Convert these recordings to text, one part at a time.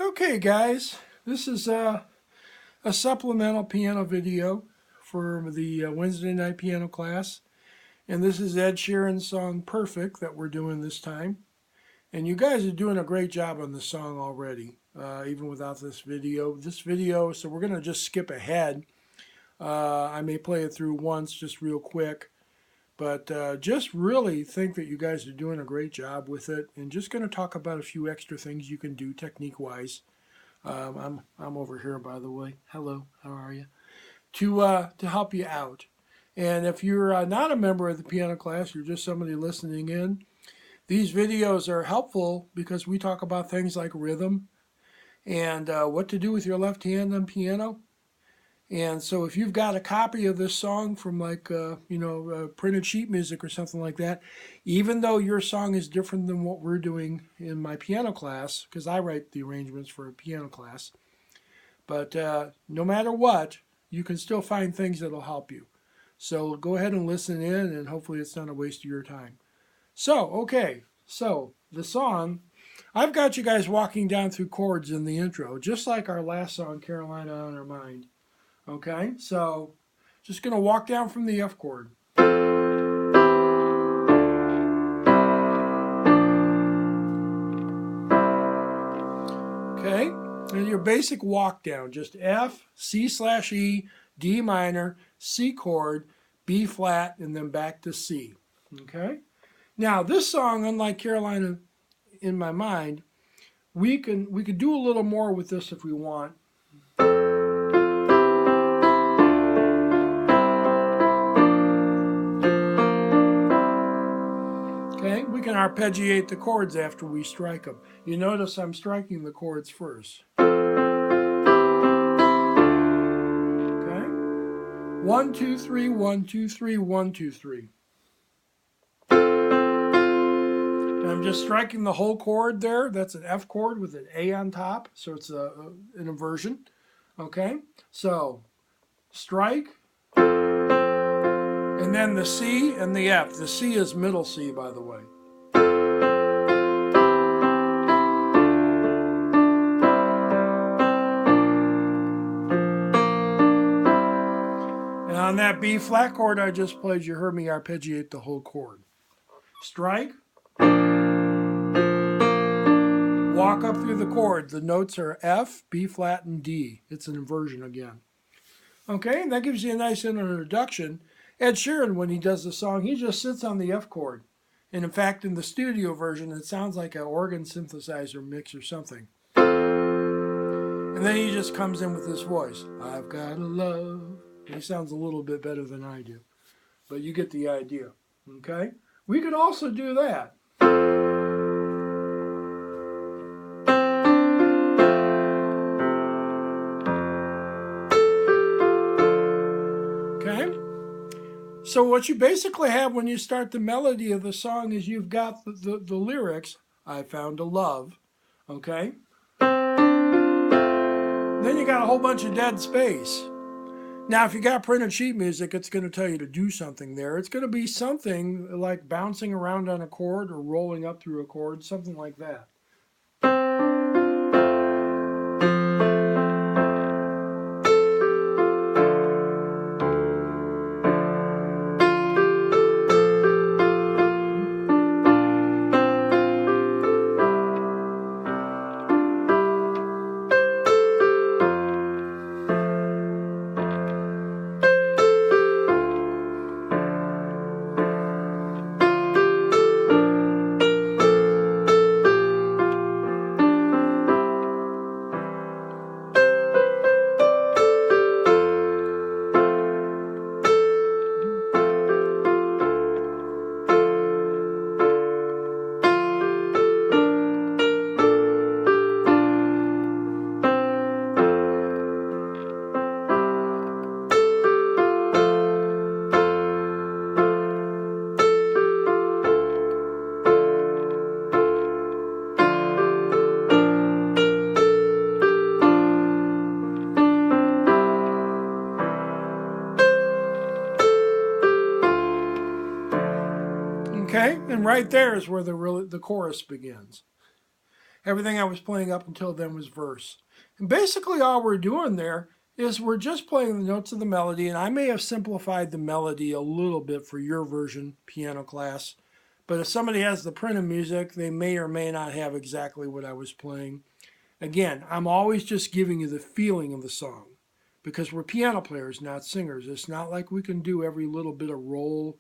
Okay, guys, this is a supplemental piano video for the Wednesday night piano class. And this is Ed Sheeran's song Perfect that we're doing this time. And you guys are doing a great job on this song already, even without this video. So we're going to just skip ahead. I may play it through once just real quick. But just really think that you guys are doing a great job with it. And just going to talk about a few extra things you can do technique-wise. I'm over here, by the way. Hello, how are you? To help you out. And if you're not a member of the piano class, you're just somebody listening in, these videos are helpful because we talk about things like rhythm and what to do with your left hand on piano. And so if you've got a copy of this song from printed sheet music or something like that, even though your song is different than what we're doing in my piano class, because I write the arrangements for a piano class, but no matter what, you can still find things that'll help you. So go ahead and listen in, and hopefully it's not a waste of your time. So the song, I've got you guys walking down through chords in the intro, just like our last song, Carolina on Our Mind. Okay, so just going to walk down from the F chord. Okay, and your basic walk down, just F, C/E, D minor, C chord, B flat, and then back to C. Okay, now this song, unlike Carolina in My Mind, we could do a little more with this if we want. Okay, we can arpeggiate the chords after we strike them. You notice I'm striking the chords first. Okay, 1, 2, 3, 1, 2, 3, 1, 2, 3. And I'm just striking the whole chord there. That's an F chord with an A on top, so it's an inversion. Okay, so strike, and then the C and the F. The C is middle C, by the way. And on that B flat chord I just played, you heard me arpeggiate the whole chord. Strike. Walk up through the chord. The notes are F, B flat, and D. It's an inversion again. Okay, and that gives you a nice introduction. Ed Sheeran, when he does the song, he just sits on the F chord. And in fact, in the studio version, it sounds like an organ synthesizer mix or something. And then he just comes in with this voice. I've got a love. And he sounds a little bit better than I do. But you get the idea. Okay? We could also do that. So what you basically have when you start the melody of the song is you've got the lyrics, I found a love, okay? Then you got a whole bunch of dead space. Now, if you got printed sheet music, it's going to tell you to do something there. It's going to be something like bouncing around on a chord or rolling up through a chord, something like that. Okay, and right there is where the chorus begins. Everything I was playing up until then was verse. And basically all we're doing there is we're just playing the notes of the melody, and I may have simplified the melody a little bit for your version piano class. But if somebody has the printed music, they may or may not have exactly what I was playing. Again, I'm always just giving you the feeling of the song because we're piano players, not singers. It's not like we can do every little bit of roll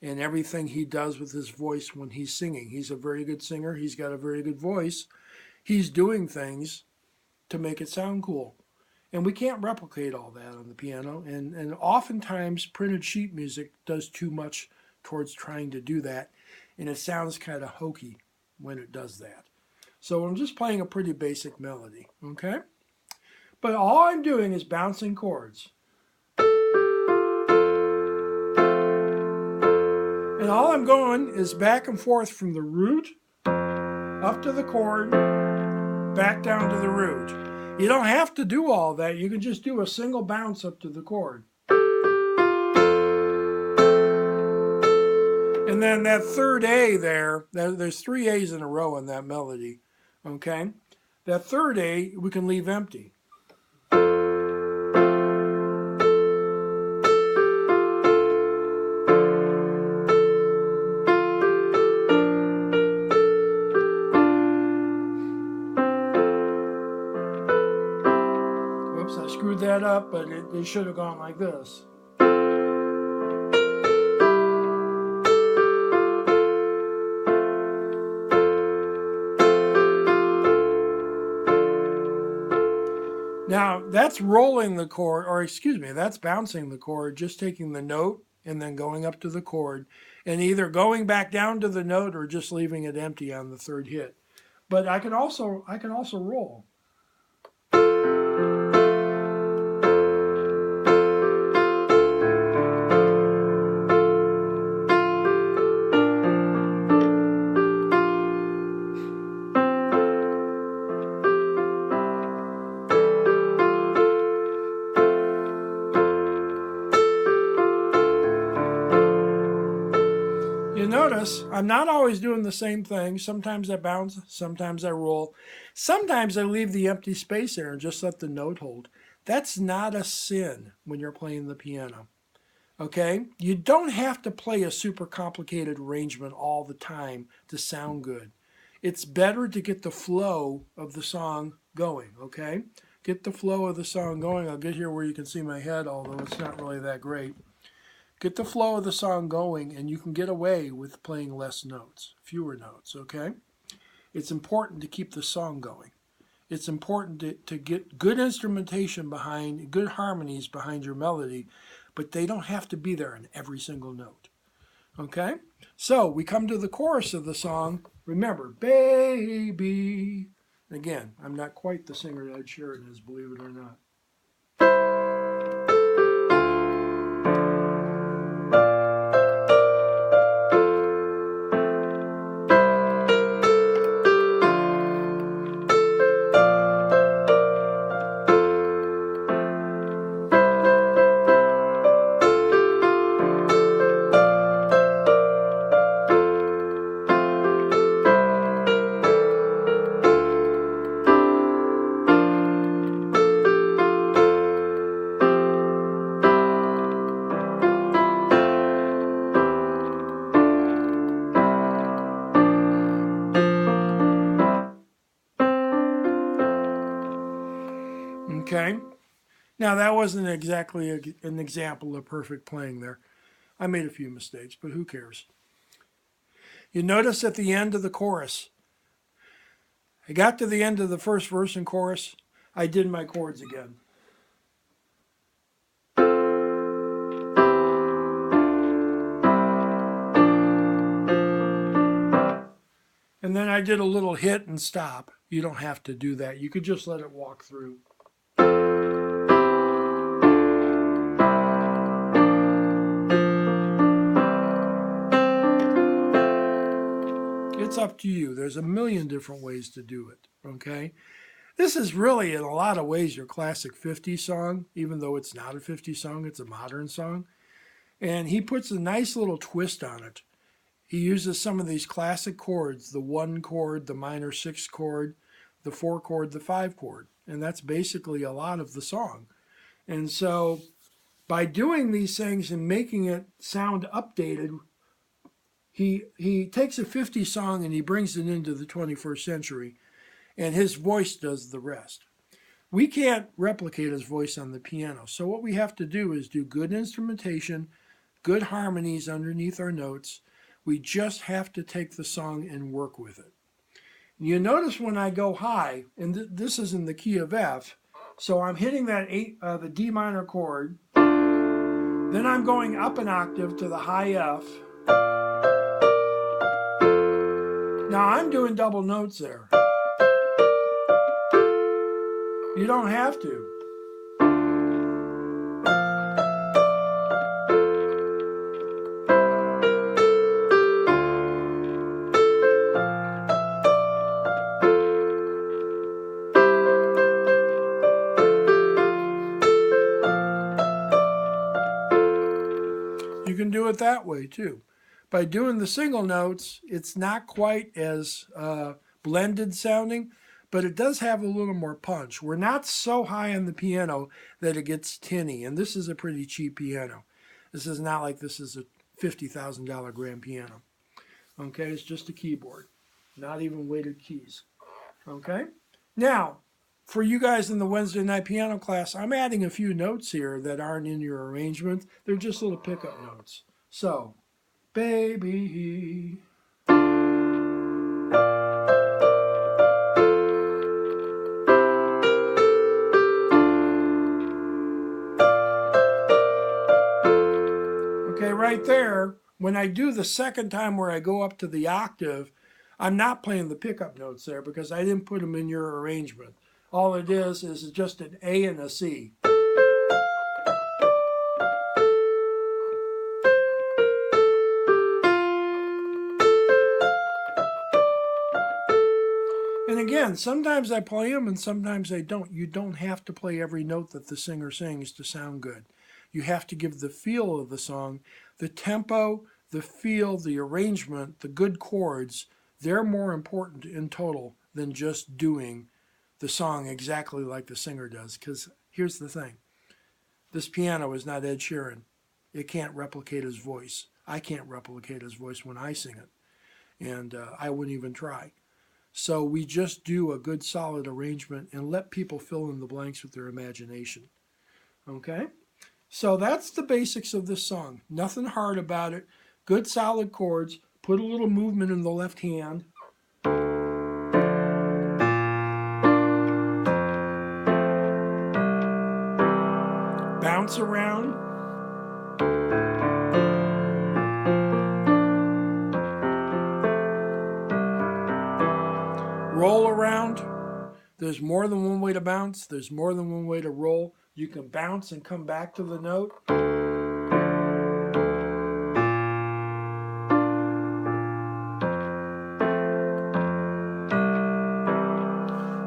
and everything he does with his voice when he's singing. He's a very good singer. He's got a very good voice. He's doing things to make it sound cool. And we can't replicate all that on the piano. And oftentimes printed sheet music does too much towards trying to do that. And it sounds kind of hokey when it does that. So I'm just playing a pretty basic melody, okay? But all I'm doing is bouncing chords. And all I'm going is back and forth from the root up to the chord, back down to the root. You don't have to do all that. You can just do a single bounce up to the chord. And then that third A there's 3 A's in a row in that melody, okay? That third A we can leave empty. Whoops, I screwed that up, but it should have gone like this. Now, that's rolling the chord, or excuse me, that's bouncing the chord, just taking the note and then going up to the chord, and either going back down to the note or just leaving it empty on the third hit. But I can also roll. You notice I'm not always doing the same thing. Sometimes I bounce, sometimes I roll. Sometimes I leave the empty space there and just let the note hold. That's not a sin when you're playing the piano. Okay? You don't have to play a super complicated arrangement all the time to sound good. It's better to get the flow of the song going, okay? Get the flow of the song going. I'll get here where you can see my head, although it's not really that great. Get the flow of the song going, and you can get away with playing less notes, fewer notes, okay? It's important to keep the song going. It's important to get good instrumentation behind, good harmonies behind your melody, but they don't have to be there in every single note, okay? So we come to the chorus of the song. Remember, baby. Again, I'm not quite the singer Ed Sheeran is, believe it or not. Okay, now that wasn't exactly an example of perfect playing there. I made a few mistakes, but who cares? You notice at the end of the chorus, I got to the end of the first verse and chorus, I did my chords again. And then I did a little hit and stop. You don't have to do that. You could just let it walk through. It's up to you. There's a million different ways to do it, okay? This is really, in a lot of ways, your classic 50s song, even though it's not a 50s song, it's a modern song. And he puts a nice little twist on it. He uses some of these classic chords, the 1 chord, the minor 6 chord, the 4 chord, the 5 chord. And that's basically a lot of the song. And so by doing these things and making it sound updated, he takes a 50s song and he brings it into the 21st century, and his voice does the rest. We can't replicate his voice on the piano. So what we have to do is do good instrumentation, good harmonies underneath our notes. We just have to take the song and work with it. You notice when I go high, and this is in the key of F, so I'm hitting that the D minor chord, then I'm going up an octave to the high F. Now I'm doing double notes there. You don't have to. You can do it that way too. By doing the single notes, it's not quite as blended sounding, but it does have a little more punch. We're not so high on the piano that it gets tinny, and this is a pretty cheap piano. This is not like this is a $50,000 grand piano. Okay, it's just a keyboard, not even weighted keys. Okay, now for you guys in the Wednesday night piano class, I'm adding a few notes here that aren't in your arrangement. They're just little pickup notes. So, baby. Okay, right there, when I do the second time where I go up to the octave, I'm not playing the pickup notes there because I didn't put them in your arrangement. All it is just an A and a C. And again, sometimes I play them and sometimes I don't. You don't have to play every note that the singer sings to sound good. You have to give the feel of the song, the tempo, the feel, the arrangement, the good chords. They're more important in total than just doing the song exactly like the singer does. Because here's the thing. This piano is not Ed Sheeran. It can't replicate his voice. I can't replicate his voice when I sing it. And I wouldn't even try. So we just do a good solid arrangement and let people fill in the blanks with their imagination. Okay? So that's the basics of this song. Nothing hard about it. Good solid chords. Put a little movement in the left hand. Bounce around. Roll around. There's more than one way to bounce. There's more than one way to roll. You can bounce and come back to the note.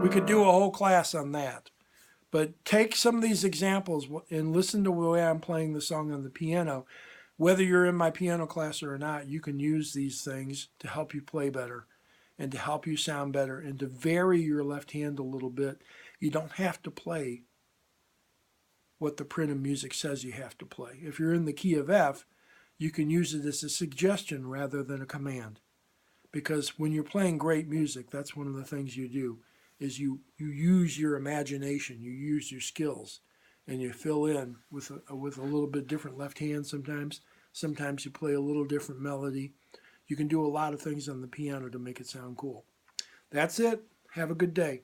We could do a whole class on that. But take some of these examples and listen to the way I'm playing the song on the piano. Whether you're in my piano class or not, you can use these things to help you play better and to help you sound better and to vary your left hand a little bit. You don't have to play what the print of music says you have to play. If you're in the key of F, you can use it as a suggestion rather than a command. Because when you're playing great music, that's one of the things you do, is you use your imagination, you use your skills, and you fill in with a little bit different left hand sometimes. Sometimes you play a little different melody. You can do a lot of things on the piano to make it sound cool. That's it. Have a good day.